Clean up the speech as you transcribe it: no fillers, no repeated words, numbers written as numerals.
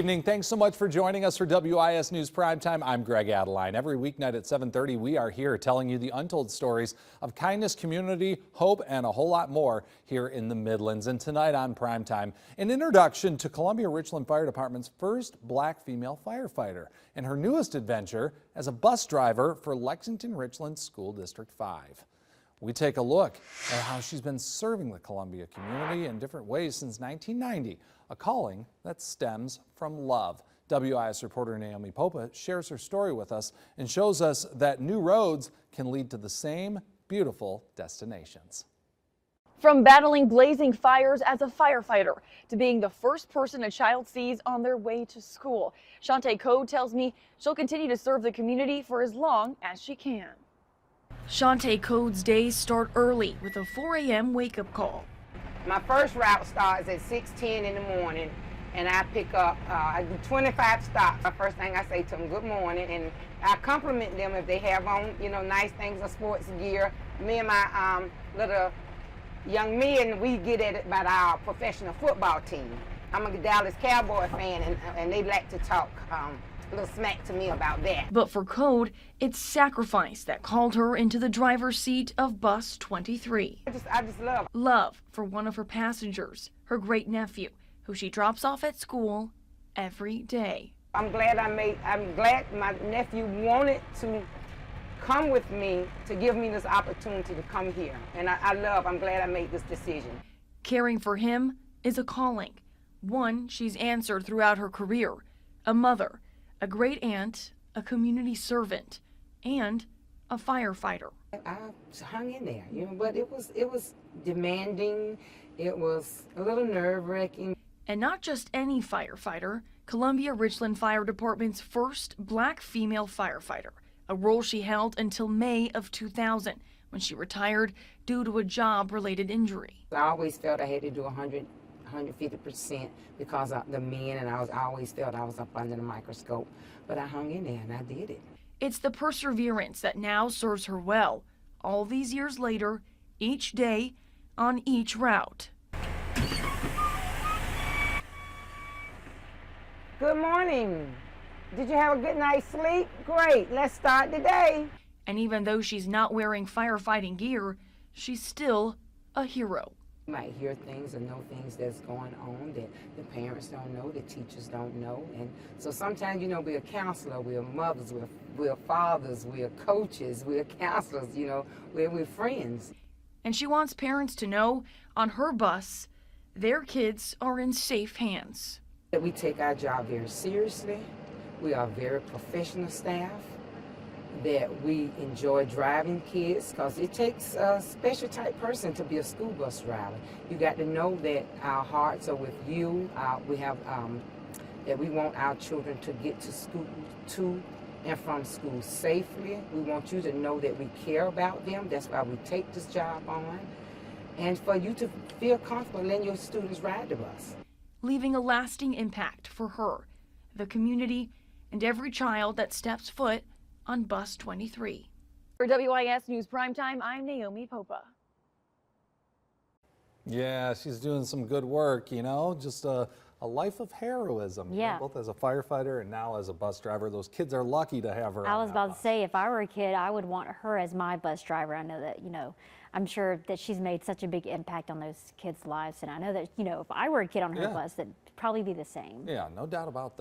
Evening. Thanks so much for joining us for WIS News Primetime. I'm Greg Adeline. Every weeknight at 7:30, we are here telling you the untold stories of kindness, community, hope, and a whole lot more here in the Midlands. And tonight on Primetime, an introduction to Columbia Richlands Fire Department's first black female firefighter and her newest adventure as a bus driver for Lexington Richlands School District 5. We take a look at how she's been serving the Columbia community in different ways since 1990, a calling that stems from love. WIS reporter Naomi Popa shares her story with us and shows us that new roads can lead to the same beautiful destinations. From battling blazing fires as a firefighter to being the first person a child sees on their way to school, Chante Coad tells me she'll continue to serve the community for as long as she can. Chante Coad's days start early with a 4 a.m. wake-up call. My first route starts at 6:10 in the morning, and I pick up, I do 25 stops. The first thing I say to them, good morning, and I compliment them if they have on, nice things or sports gear. Me and my little young men, we get at it about our professional football team. I'm a Dallas Cowboy fan, and they like to talk a little smack to me about that. But for Coad, it's sacrifice that called her into the driver's seat of bus 23. I just love it. Love for one of her passengers, her great nephew, who she drops off at school every day. I'm glad my nephew wanted to come with me to give me this opportunity to come here. And I'm glad I made this decision. Caring for him is a calling, one she's answered throughout her career. A mother, a great aunt, a community servant, and a firefighter. I hung in there, but it was demanding. It was a little nerve-wracking. And not just any firefighter, Columbia Richlands Fire Department's first black female firefighter, a role she held until May of 2000, when she retired due to a job-related injury. I always felt I had to do 150% because of the men, and I always felt I was up under the microscope, but I hung in there and I did it. It's the perseverance that now serves her well, all these years later, each day, on each route. Good morning. Did you have a good night's sleep? Great, let's start the day. And even though she's not wearing firefighting gear, she's still a hero. You might hear things and know things that's going on that the parents don't know, the teachers don't know. And so sometimes, we're a counselor, we're mothers, we're fathers, we're coaches, we're counselors, we're friends. And she wants parents to know on her bus, their kids are in safe hands. We take our job very seriously. We are a very professional staff. That we enjoy driving kids, because it takes a special type person to be a school bus driver. You got to know that our hearts are with you. We have that we want our children to get to school, to and from school safely. We want you to know that we care about them. That's why we take this job on, and for you to feel comfortable letting your students ride the bus. Leaving a lasting impact for her, the community, and every child that steps foot on bus 23. For WIS News Primetime, I'm Naomi Popa. Yeah, she's doing some good work, just a life of heroism. Yeah. Both as a firefighter and now as a bus driver. Those kids are lucky to have her. I was about to say, if I were a kid, I would want her as my bus driver. I know that, I'm sure that she's made such a big impact on those kids' lives. And I know that, if I were a kid on her bus, that'd probably be the same. Yeah, no doubt about that.